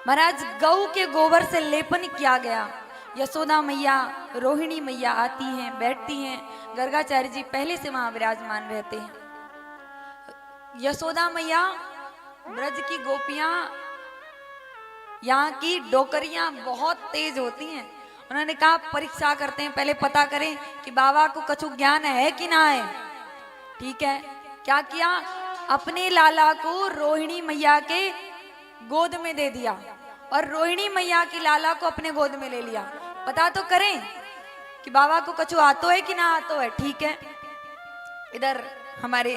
महाराज गऊ के गोबर से लेपन किया गया। यशोदा मैया, रोहिणी मैया आती हैं, बैठती हैं। गर्गाचार्य जी पहले से वहां विराजमान रहते हैं। यशोदा मैया, ब्रज की गोपियां, यहाँ की डोकरियां बहुत तेज होती हैं। उन्होंने कहा परीक्षा करते हैं, पहले पता करें कि बाबा को कछु ज्ञान है कि ना है। ठीक है, क्या किया, अपने लाला को रोहिणी मैया के गोद में दे दिया और रोहिणी मैया की लाला को अपने गोद में ले लिया। पता तो करें कि बाबा को कछु आतो है कि ना आतो है। ठीक है, इधर हमारे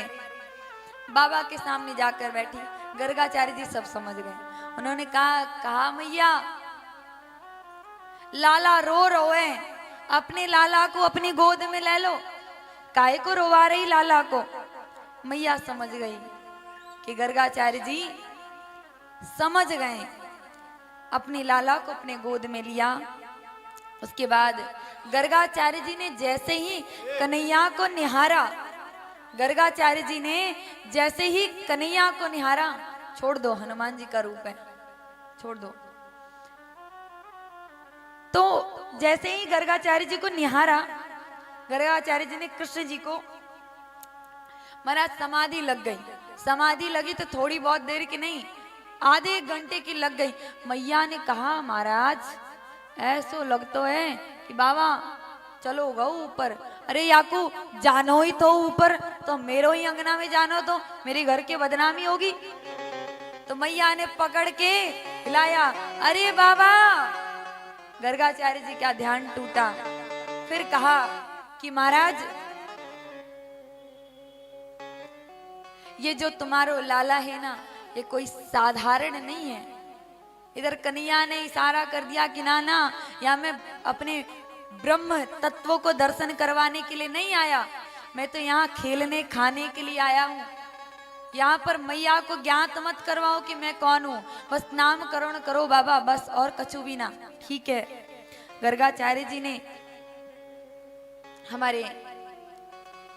बाबा के सामने जाकर बैठी। गर्गाचार्य जी सब समझ गए। उन्होंने कहा मैया, लाला रो रोए, अपने लाला को अपनी गोद में ले लो। काहे को रोवा रही लाला को। मैया समझ गई कि गर्गाचार्य जी समझ गए। अपनी लाला को अपने गोद में लिया। उसके बाद गर्गाचार्य जी ने जैसे ही कन्हैया को निहारा, गर्गाचार्य जी ने जैसे ही कन्हैया को निहारा, छोड़ दो, हनुमान जी का रूप है, छोड़ दो। तो जैसे ही गर्गाचार्य जी को निहारा, गर्गाचार्य जी ने कृष्ण जी को, महाराज समाधि लग गई। समाधि लगी तो थोड़ी बहुत देर की नहीं, आधे घंटे की लग गई। मैया ने कहा महाराज ऐसो लगतो है कि बाबा चलो गो ऊपर। अरे याकू जानो ही तो ऊपर, तो मेरो ही अंगना में जानो, तो मेरे घर के बदनामी होगी। तो मैया ने पकड़ के हिलाया, अरे बाबा। गर्गाचार्य जी का ध्यान टूटा। फिर कहा कि महाराज ये जो तुम्हारो लाला है ना, ये कोई साधारण नहीं है। इधर कन्हैया ने इशारा कर दिया कि ना ना, या मैं अपने ब्रह्म तत्वों को दर्शन करवाने के लिए नहीं आया, मैं तो यहाँ खेलने खाने के लिए आया हूँ। यहाँ पर मैया को ज्ञात मत करवाओ कि मैं कौन हूँ, बस नामकरण करो बाबा, बस, और कछु भी ना। ठीक है, गर्गाचार्य जी ने हमारे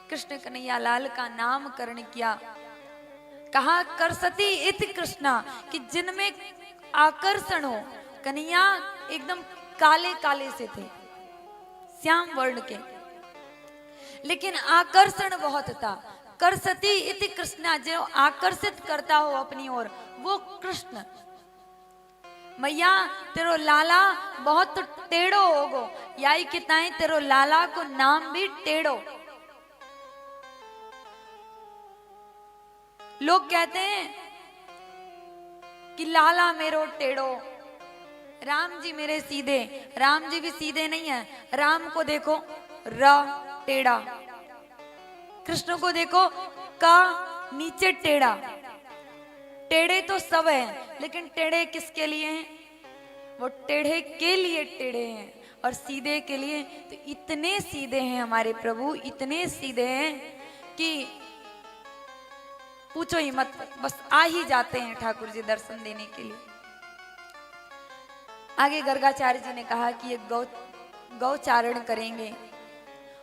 कृष्ण कन्हैया लाल का नामकरण किया। कहा करसती इति कृष्णा, कि जिनमें आकर्षण हो। कन्हैया एकदम काले काले से थे, श्याम वर्ण के, लेकिन आकर्षण बहुत था। करसती इति कृष्णा, जो आकर्षित करता हो अपनी ओर, वो कृष्ण। मैया तेरो लाला बहुत टेढ़ो होगो, याई किताएं तेरो लाला को नाम भी टेढ़ो। लोग कहते हैं कि लाला मेरो टेढ़ो, राम जी मेरे सीधे। राम जी भी सीधे नहीं है। राम को देखो र टेढ़ा, कृष्ण को देखो का नीचे टेढ़ा। टेढ़े तो सब हैं, लेकिन टेढ़े किसके लिए हैं? वो टेढ़े के लिए टेढ़े हैं, और सीधे के लिए तो इतने सीधे हैं हमारे प्रभु, इतने सीधे हैं कि पूछो ही मत, बस आ ही जाते हैं ठाकुर जी दर्शन देने के लिए। आगे गर्गाचार्य जी ने कहा कि ये गौचारण करेंगे,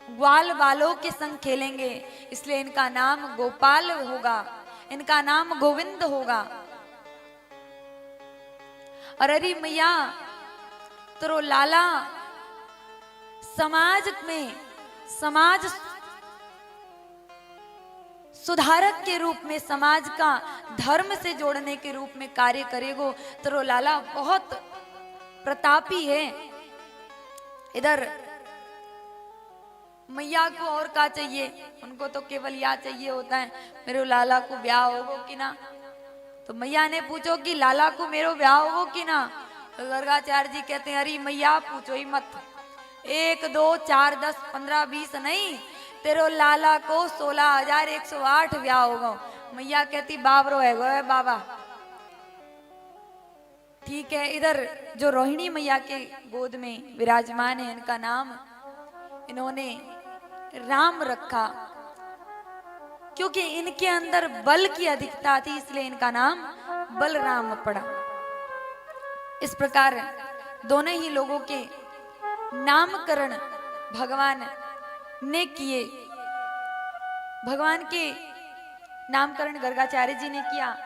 ग्वाल बालों के संग खेलेंगे, इसलिए इनका नाम गोपाल होगा, इनका नाम गोविंद होगा। और अरे मैया तेरो लाला समाज में, समाज सुधारक के रूप में, समाज का धर्म से जोड़ने के रूप में कार्य करेगो। तेरो लाला बहुत प्रतापी है। इधर मैया को और क्या चाहिए, उनको तो केवल या चाहिए होता है मेरे लाला को ब्याह होगो कि ना। तो मैया ने पूछो कि लाला को मेरो ब्याह होगो कि ना। तो गर्गाचार्य जी कहते हैं अरे मैया पूछो ही मत, 1 2 4 10 15 20 नहीं, तेरो लाला को 16,108 ब्याह होगा। मैया कहती बाबरो है गो है बाबा। ठीक है, इधर जो रोहिणी मैया के गोद में विराजमान है, इनका नाम इन्होंने राम रखा, क्योंकि इनके अंदर बल की अधिकता थी, इसलिए इनका नाम बलराम पड़ा। इस प्रकार दोनों ही लोगों के नामकरण भगवान ने किए। भगवान के नामकरण गर्गाचार्य जी ने किया,